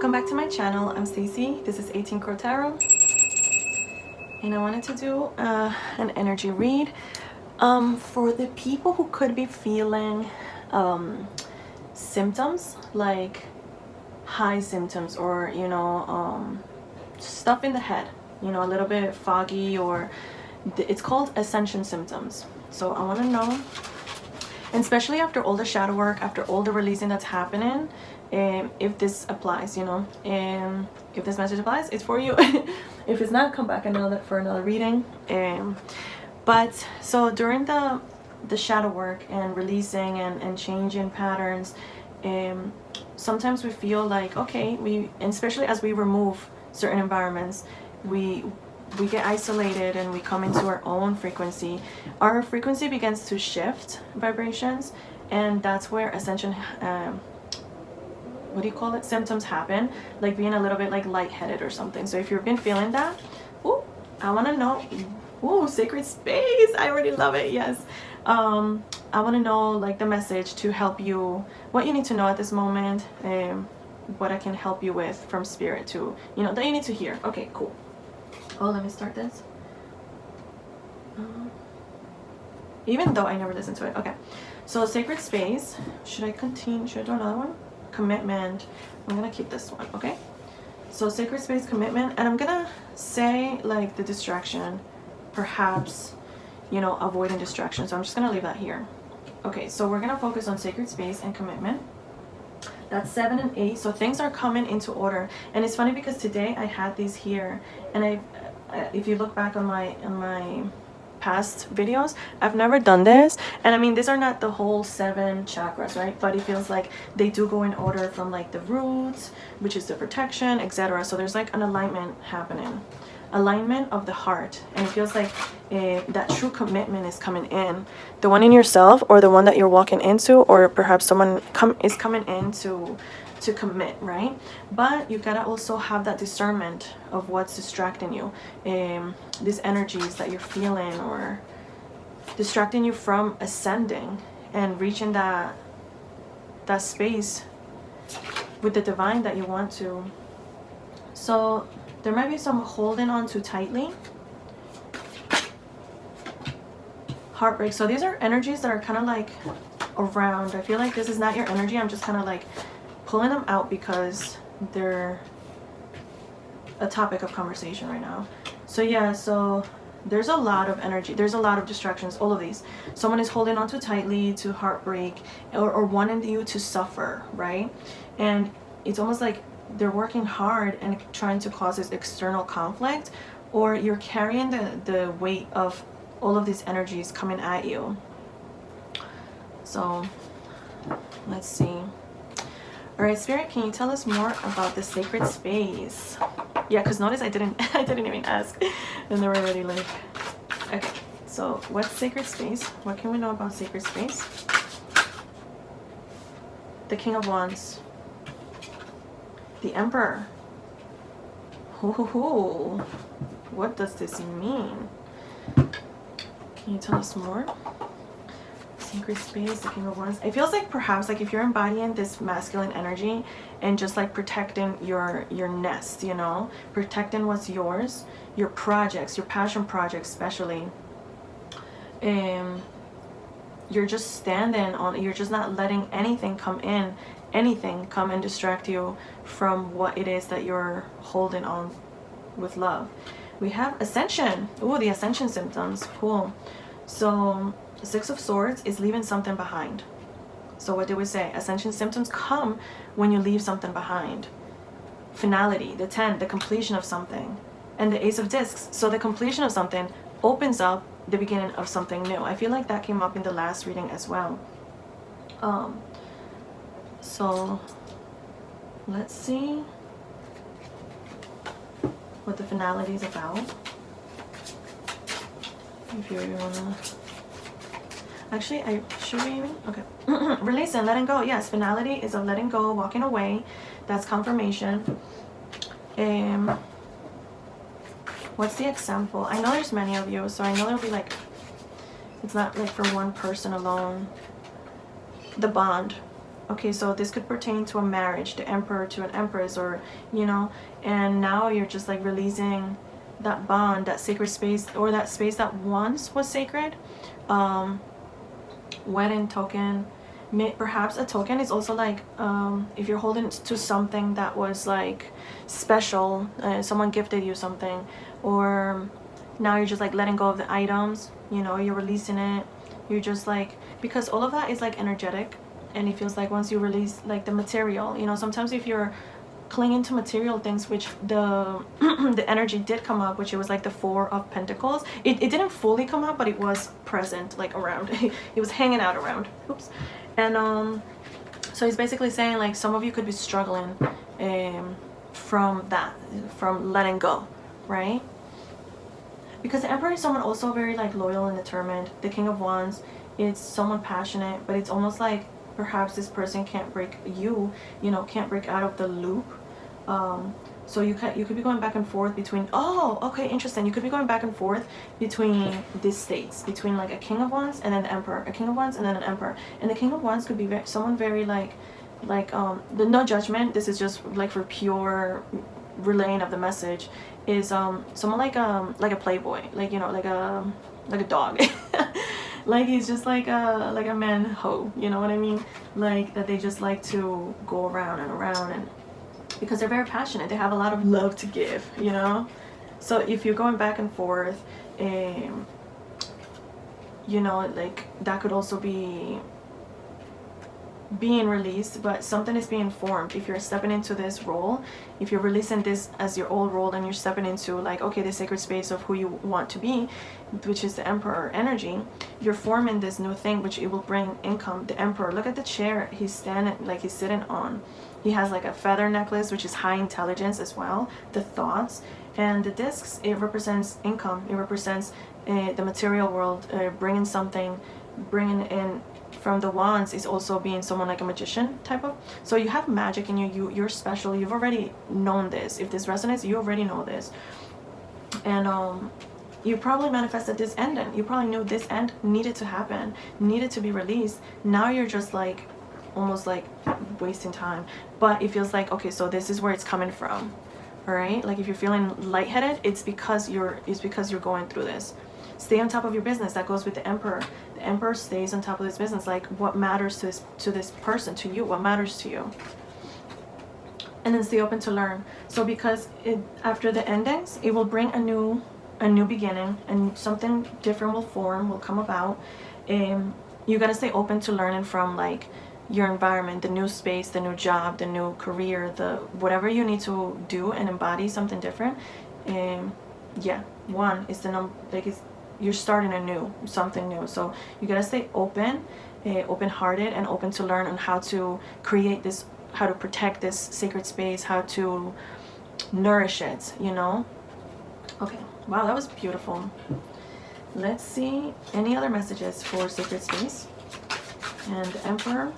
Welcome back to my channel. I'm Stacy. This is 18 Crow Tarot, and I wanted to do an energy read for the people who could be feeling symptoms like high symptoms, or stuff in the head, a little bit foggy, or it's called Ascension Symptoms. So I want to know, and especially after all the shadow work, after all the releasing that's happening, if this applies, and if this message applies, it's for you. If it's not, come back for another reading. But so during the shadow work and releasing and changing patterns, sometimes we feel like, okay, and especially as we remove certain environments, we get isolated and we come into our own frequency. Our frequency begins to shift vibrations, and that's where ascension symptoms happen, like being a little bit like lightheaded or something. So if you've been feeling that, I want to know, sacred space, I already love it. Yes. I want to know like the message to help you, what you need to know at this moment, what I can help you with from spirit to, that you need to hear. Okay, cool. Oh, let me start this. Even though I never listened to it. Okay, so sacred space. Should I continue? Should I do another one? Commitment. I'm gonna keep this one. Okay, so sacred space, commitment, and I'm gonna say like the distraction, perhaps, avoiding distraction. So I'm just gonna leave that here. Okay, so we're gonna focus on sacred space and commitment. That's 7 and 8. So things are coming into order, and it's funny because today I had these here, and if you look back on my past videos, I've never done this, and I mean, these are not the whole 7 chakras, right? But it feels like they do go in order from like the roots, which is the protection, etc. So there's like an alignment happening, alignment of the heart, and it feels like that true commitment is coming in, the one in yourself, or the one that you're walking into, or perhaps someone is coming in to commit, right? But you gotta also have that discernment of what's distracting you, these energies that you're feeling, or distracting you from ascending and reaching that space with the divine that you want to. So there might be some holding on too tightly, heartbreak. So these are energies that are kind of like around. I feel like this is not your energy. I'm just kind of like pulling them out because they're a topic of conversation right now. So yeah, so there's a lot of energy, there's a lot of distractions, all of these. Someone is holding on too tightly to heartbreak, or wanting you to suffer, right? And it's almost like they're working hard and trying to cause this external conflict, or you're carrying the weight of all of these energies coming at you. So let's see. All right, Spirit, can you tell us more about the sacred space? Yeah, because notice I didn't even ask, and they were already like, okay. So what's sacred space? What can we know about sacred space? The King of Wands, the Emperor. Ooh, what does this mean? Can you tell us more? Sacred space, the King of Wands. It feels like perhaps like if you're embodying this masculine energy and just like protecting your nest, protecting what's yours, your projects, your passion projects especially, you're just standing on, you're just not letting anything come and distract you from what it is that you're holding on with love. We have Ascension. Ooh, the Ascension Symptoms. Cool. So the 6 of Swords is leaving something behind. So what do we say? Ascension Symptoms come when you leave something behind. Finality, the 10, the completion of something. And the Ace of Discs. So the completion of something opens up the beginning of something new. I feel like that came up in the last reading as well. So let's see what the finality is about. If you really wanna. Actually, should we even? Okay. Releasing, letting go. Yes, finality is a letting go, walking away. That's confirmation. What's the example? I know there's many of you, so I know there'll be like, it's not like for one person alone. The bond. Okay, so this could pertain to a marriage, the emperor to an empress, or, you know, and now you're just like releasing that bond, that sacred space, or that space that once was sacred. Wedding token, perhaps a token is also like, if you're holding to something that was like special, someone gifted you something, or now you're just like letting go of the items, you know, you're releasing it. You're just like, because all of that is like energetic, and it feels like once you release like the material, you know, sometimes if you're clinging to material things, which the the energy did come up, which it was like the Four of Pentacles. It didn't fully come up, but it was present, like around. It was hanging out around. Oops. And so he's basically saying like some of you could be struggling from that, from letting go, right? Because the Emperor is someone also very like loyal and determined. The King of Wands, it's someone passionate, but it's almost like perhaps this person can't break you, you know, can't break out of the loop. So you could be going back and forth between, oh, okay, interesting. You could be going back and forth between these states, between like a King of Wands and then the Emperor, a King of Wands and then an Emperor. And the King of Wands could be someone very like the no judgment. This is just like for pure relaying of the message. Is someone like a playboy, like, you know, like a dog. Like he's just like a man hoe, you know what I mean? Like that they just like to go around and around, and because they're very passionate, they have a lot of love to give, you know. So if you're going back and forth, you know, like that could also be being released, but something is being formed. If you're stepping into this role, if you're releasing this as your old role, and you're stepping into like, okay, the sacred space of who you want to be, which is the Emperor energy, you're forming this new thing, which it will bring income. The Emperor, look at the chair he's standing, like he's sitting on. He has like a feather necklace, which is high intelligence as well, the thoughts. And the discs, it represents income. It represents the material world, bringing something, bringing in. From the Wands is also being someone like a magician type of. So you have magic in you. You're special. You've already known this. If this resonates, you already know this. And you probably manifested this ending. You probably knew this end needed to happen, needed to be released. Now you're just like almost like wasting time. But it feels like, okay, so this is where it's coming from. All right? Like if you're feeling lightheaded, it's because you're going through this. Stay on top of your business. That goes with the Emperor. The Emperor stays on top of his business. Like what matters to this person, to you, what matters to you. And then stay open to learn. So because after the endings, it will bring a new beginning, and something different will form, will come about. You got to stay open to learning from like your environment, the new space, the new job, the new career, the whatever you need to do and embody something different. Yeah, one is the number, like you're starting something new. So you gotta stay open, open-hearted, and open to learn on how to create this, how to protect this sacred space, how to nourish it, you know. Okay, wow, that was beautiful. Let's see any other messages for sacred space. And the Emperor,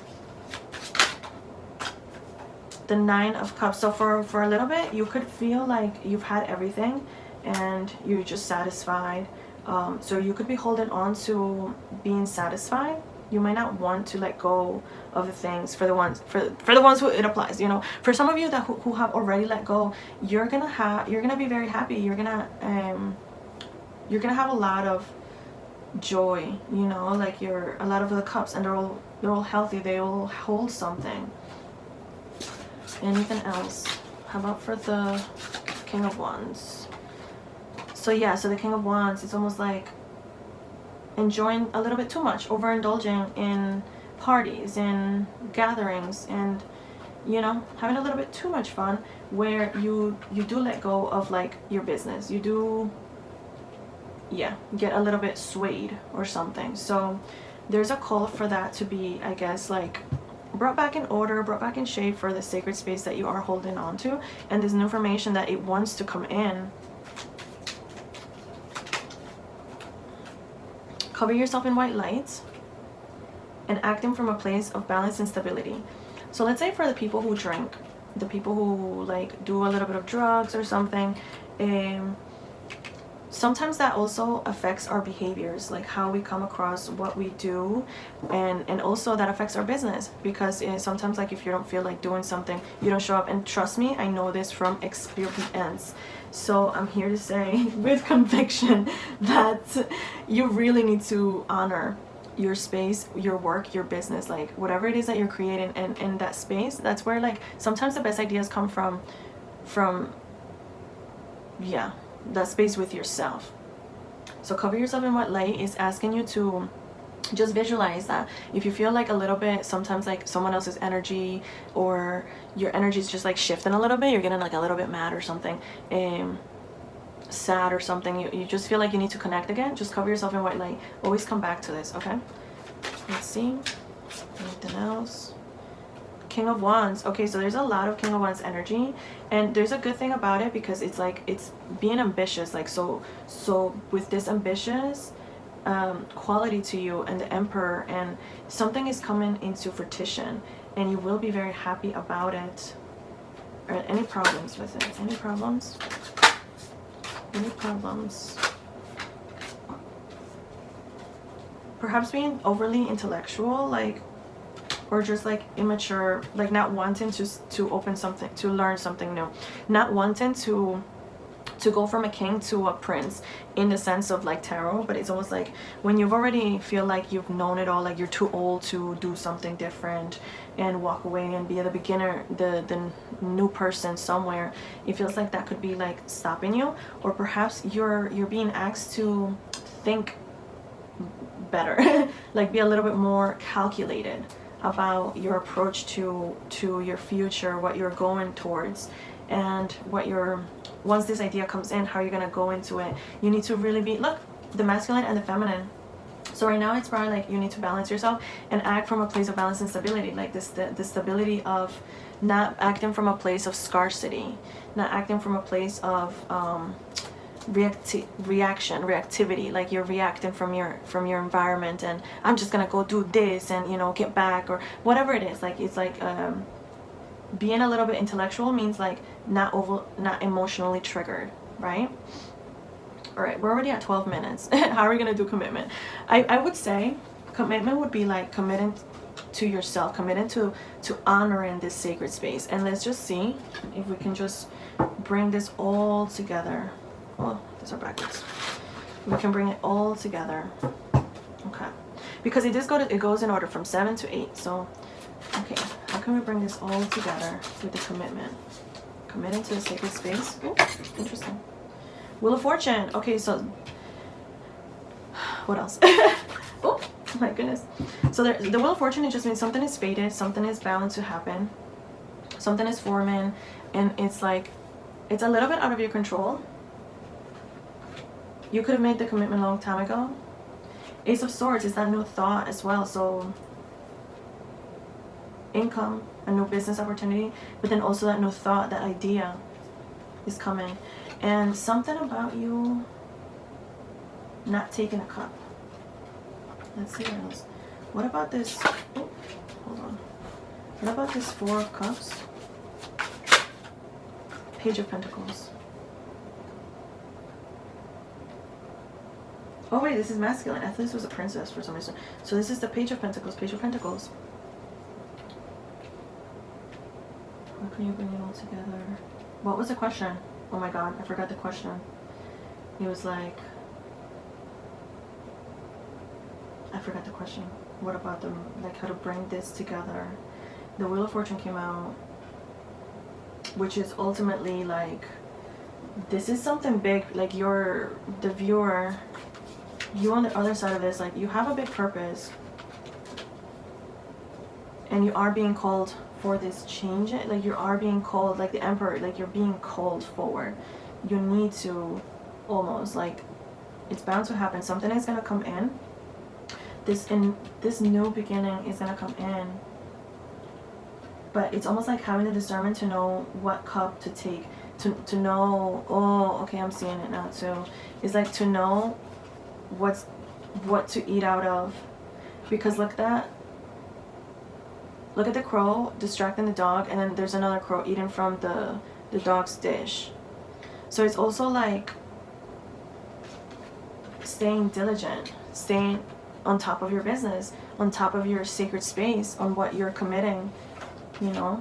the Nine of Cups. So for a little bit, you could feel like you've had everything and you're just satisfied. So you could be holding on to being satisfied. You might not want to let go of the things. For the ones who it applies, you know. For some of you that who have already let go, you're gonna be very happy. You're gonna have a lot of joy, you know, like a lot of the cups, and they're all healthy. They all hold something. Anything else? How about for the King of Wands? So yeah, so the King of Wands, it's almost like enjoying a little bit too much, overindulging in parties and gatherings, and you know, having a little bit too much fun, where you do let go of like your business. You do, yeah, get a little bit swayed or something. So there's a call for that to be, I guess, like brought back in order, brought back in shape for the sacred space that you are holding on to, and this new information that it wants to come in. Cover yourself in white light and acting from a place of balance and stability. So let's say for the people who drink, the people who like do a little bit of drugs or something, sometimes that also affects our behaviors, like how we come across, what we do, and also that affects our business, because sometimes, like, if you don't feel like doing something, you don't show up. And trust me, I know this from experience. So I'm here to say with conviction that you really need to honor your space, your work, your business, like whatever it is that you're creating, and in that space, that's where, like, sometimes the best ideas come from yeah, that space with yourself. So cover yourself in white light is asking you to just visualize that if you feel like a little bit, sometimes like someone else's energy, or your energy is just like shifting a little bit, you're getting like a little bit mad or something, sad or something, you just feel like you need to connect again, just cover yourself in white light. Always come back to this, okay? Let's see, anything else? King of Wands. Okay, so there's a lot of King of Wands energy, and there's a good thing about it, because it's like, it's being ambitious, like, so with this ambitious quality to you, and the Emperor, and something is coming into fruition, and you will be very happy about it. Or any problems with it? Any problems? Any problems? Perhaps being overly intellectual, like, or just like immature, like not wanting to open something, to learn something new, not wanting to go from a king to a prince, in the sense of like tarot. But it's almost like when you've already feel like you've known it all, like you're too old to do something different and walk away and be the beginner, the new person somewhere. It feels like that could be like stopping you, or perhaps you're being asked to think better, like be a little bit more calculated about your approach to your future, what you're going towards, and what you're, once this idea comes in, how you're gonna go into it. You need to really be, look, the masculine and the feminine. So right now it's probably like you need to balance yourself and act from a place of balance and stability, like this, the stability of not acting from a place of scarcity, not acting from a place of reactivity, like you're reacting from your environment, and I'm just gonna go do this and, you know, get back, or whatever it is. Like, it's like being a little bit intellectual means like not emotionally triggered, right? All right, we're already at 12 minutes. How are we gonna do commitment? I would say commitment would be like committing to yourself, committing to honoring this sacred space. And let's just see if we can just bring this all together. Oh, these are backwards. We can bring it all together. Okay, because it goes in order from 7 to 8. So okay, how can we bring this all together with the commitment? Committing to the sacred space. Ooh, interesting. Wheel of Fortune. Okay, so what else? Oh my goodness. So the Wheel of Fortune, it just means something is fated, something is bound to happen, something is forming, and it's like, it's a little bit out of your control. You could have made the commitment a long time ago. Ace of Swords is that new thought as well. So income, a new business opportunity, but then also that new thought, that idea is coming. And something about you not taking a cup. Let's see what else. What about this? Oh, hold on. What about this 4 of Cups? Page of Pentacles. Oh wait, this is masculine. I thought this was a princess for some reason. So this is the Page of Pentacles. Page of Pentacles. How can you bring it all together? What was the question? Oh my god, I forgot the question. It was like, I forgot the question. What about them? Like how to bring this together. The Wheel of Fortune came out, which is ultimately like, this is something big. Like you're the viewer, you on the other side of this, like you have a big purpose, and you are being called for this change. Like you are being called, like the Emperor, like you're being called forward. You need to, almost like, it's bound to happen. Something is gonna come in. This new beginning is gonna come in. But it's almost like having the discernment to know what cup to take, to know, oh, okay, I'm seeing it now too. It's like to know what to eat out of. Because look at the crow distracting the dog, and then there's another crow eating from the dog's dish. So it's also like staying diligent, staying on top of your business, on top of your sacred space, on what you're committing, you know.